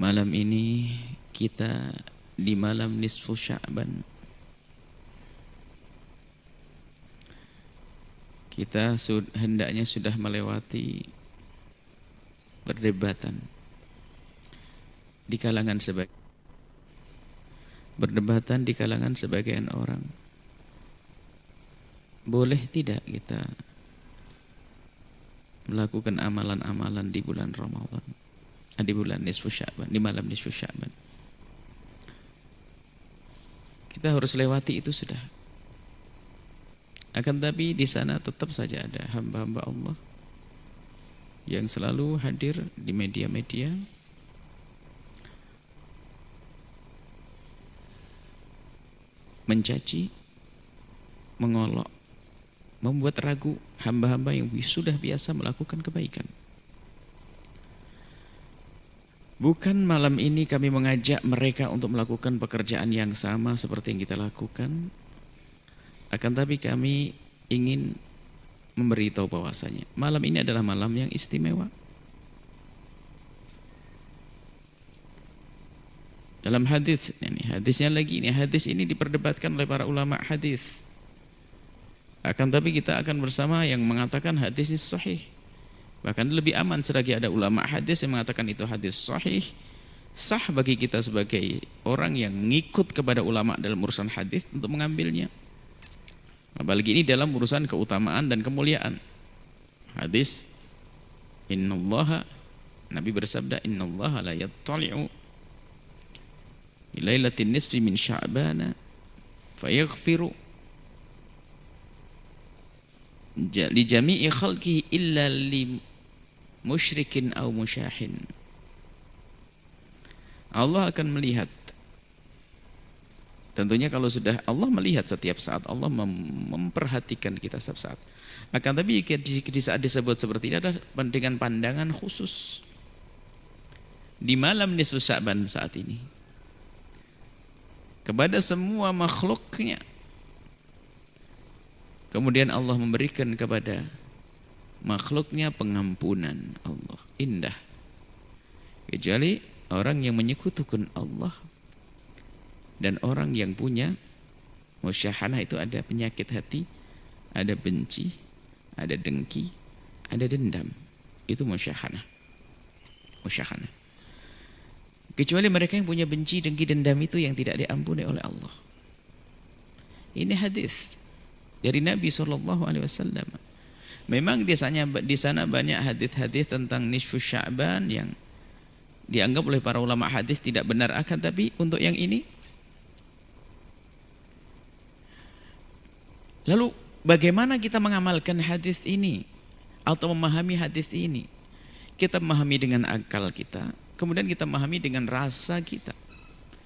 Malam ini kita di malam nisfu Sya'ban. Kita hendaknya sudah melewati perdebatan di kalangan sebagian orang. Boleh tidak kita melakukan amalan-amalan di bulan Ramadan, di bulan nisfu Sya'ban, di malam nisfu Sya'ban? Kita harus lewati itu sudah. Akan tapi di sana tetap saja ada hamba-hamba Allah yang selalu hadir di media-media mencaci, mengolok, membuat ragu hamba-hamba yang sudah biasa melakukan kebaikan. Bukan malam ini kami mengajak mereka untuk melakukan pekerjaan yang sama seperti yang kita lakukan. Akan tapi kami ingin memberitahu bahwasanya malam ini adalah malam yang istimewa. Dalam hadis ini diperdebatkan oleh para ulama hadis. Akan tapi kita akan bersama yang mengatakan hadis ini sahih. Bahkan lebih aman selagi ada ulama hadis yang mengatakan itu hadis sahih. Sah bagi kita sebagai orang yang ngikut kepada ulama dalam urusan hadis untuk mengambilnya. Apalagi ini dalam urusan keutamaan dan kemuliaan. Hadis, innallaha, Nabi bersabda, innallaha la yattali'u ilailatin nisfi min sya'bana fayaghfiru li jami'i khalqihi illa li musyrikin aw musyahin. Allah akan melihat. Tentunya kalau sudah Allah melihat setiap saat, Allah memperhatikan kita setiap saat. Akan tapi di saat disebut seperti ini adalah dengan pandangan khusus. Di malam nisfu Sya'ban saat ini, kepada semua makhluknya, kemudian Allah memberikan kepada makhluknya pengampunan. Allah indah. Kecuali orang yang menyekutukan Allah dan orang yang punya musyahanah, itu ada penyakit hati, ada benci, ada dengki, ada dendam. Itu musyahanah. Musyahanah. Kecuali mereka yang punya benci, dengki, dendam itu yang tidak diampuni oleh Allah. Ini hadis dari Nabi SAW. Memang di sana banyak hadis-hadis tentang nisfu Sya'ban yang dianggap oleh para ulama hadis tidak benar. Akan tapi untuk yang ini, lalu bagaimana kita mengamalkan hadis ini atau memahami hadis ini? Kita memahami dengan akal kita, kemudian kita memahami dengan rasa kita.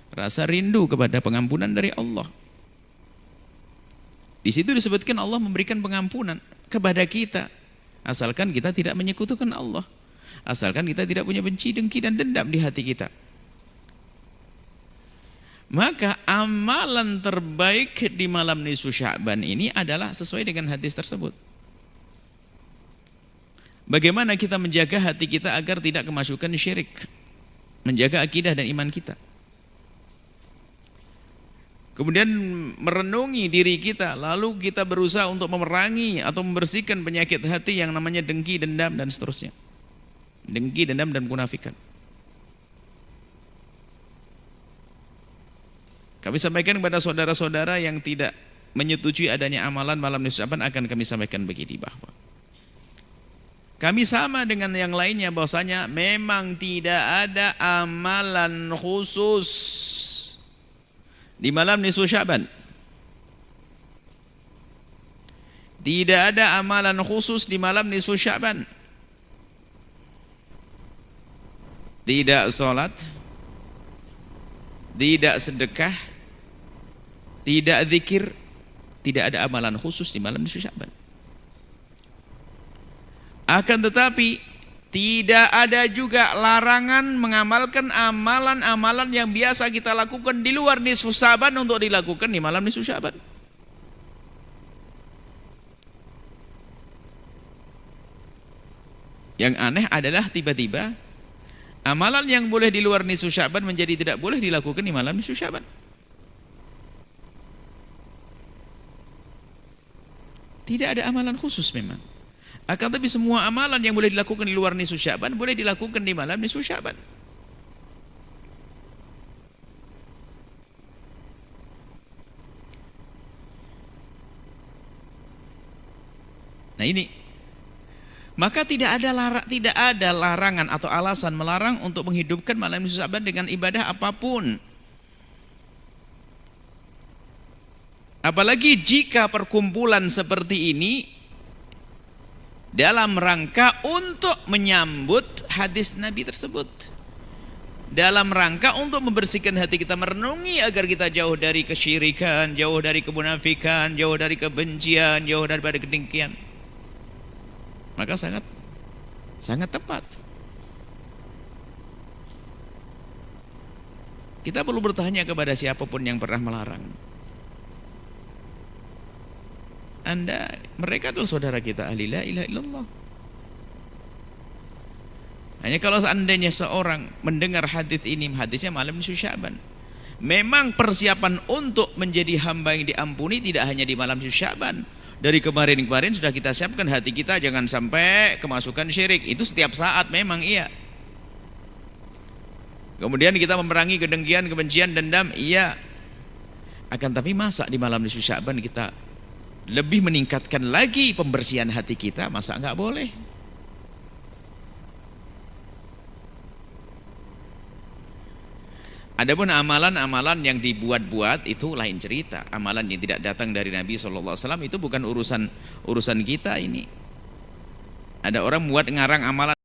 Rasa rindu kepada pengampunan dari Allah. Di situ disebutkan Allah memberikan pengampunan kepada kita, asalkan kita tidak menyekutukan Allah, asalkan kita tidak punya benci, dengki, dan dendam di hati kita. Maka amalan terbaik di malam nisfu Sya'ban ini adalah sesuai dengan hadis tersebut. Bagaimana kita menjaga hati kita agar tidak kemasukan syirik, menjaga akidah dan iman kita. Kemudian merenungi diri kita, lalu kita berusaha untuk memerangi atau membersihkan penyakit hati yang namanya dengki, dendam, dan seterusnya. Dengki, dendam, dan munafikan. Kami sampaikan kepada saudara-saudara yang tidak menyetujui adanya amalan malam nisfu Sya'ban, akan kami sampaikan begini, bahwa kami sama dengan yang lainnya bahwasanya memang tidak ada amalan khusus di malam nisfu Sya'ban. Tidak ada amalan khusus di malam nisfu Sya'ban. Tidak sholat, tidak sedekah, tidak zikir, tidak ada amalan khusus di malam nisfu Sya'ban. Akan tetapi tidak ada juga larangan mengamalkan amalan-amalan yang biasa kita lakukan di luar nisfu Sya'ban untuk dilakukan di malam nisfu Sya'ban. Yang aneh adalah tiba-tiba Amalan yang boleh di luar nisfu Sya'ban menjadi tidak boleh dilakukan di malam nisfu Sya'ban. Tidak ada amalan khusus memang. Akan tapi semua amalan yang boleh dilakukan di luar nisfu Sya'ban boleh dilakukan di malam nisfu Sya'ban. Nah ini, maka tidak ada larangan atau alasan melarang untuk menghidupkan malam nisfu Sya'ban dengan ibadah apapun. Apalagi jika perkumpulan seperti ini dalam rangka untuk menyambut hadis Nabi tersebut, dalam rangka untuk membersihkan hati kita, merenungi agar kita jauh dari kesyirikan, jauh dari kemunafikan, jauh dari kebencian, jauh daripada kedengkian. Maka sangat tepat. Kita perlu bertanya kepada siapapun yang pernah melarang. Mereka adalah saudara kita, ahli la ilaha illallah. Hanya kalau seandainya seorang mendengar hadis ini, hadisnya malam nisfu Sya'ban, memang persiapan untuk menjadi hamba yang diampuni tidak hanya di malam nisfu Sya'ban. Dari kemarin sudah kita siapkan hati kita jangan sampai kemasukan syirik. Itu setiap saat memang iya. Kemudian kita memerangi kedengkian, kebencian, dendam, iya. Akan tapi masa di malam nisfu Sya'ban kita lebih meningkatkan lagi pembersihan hati kita, masa enggak boleh? Adapun amalan-amalan yang dibuat-buat itu lain cerita. Amalan yang tidak datang dari Nabi SAW itu bukan urusan kita ini. Ada orang buat ngarang amalan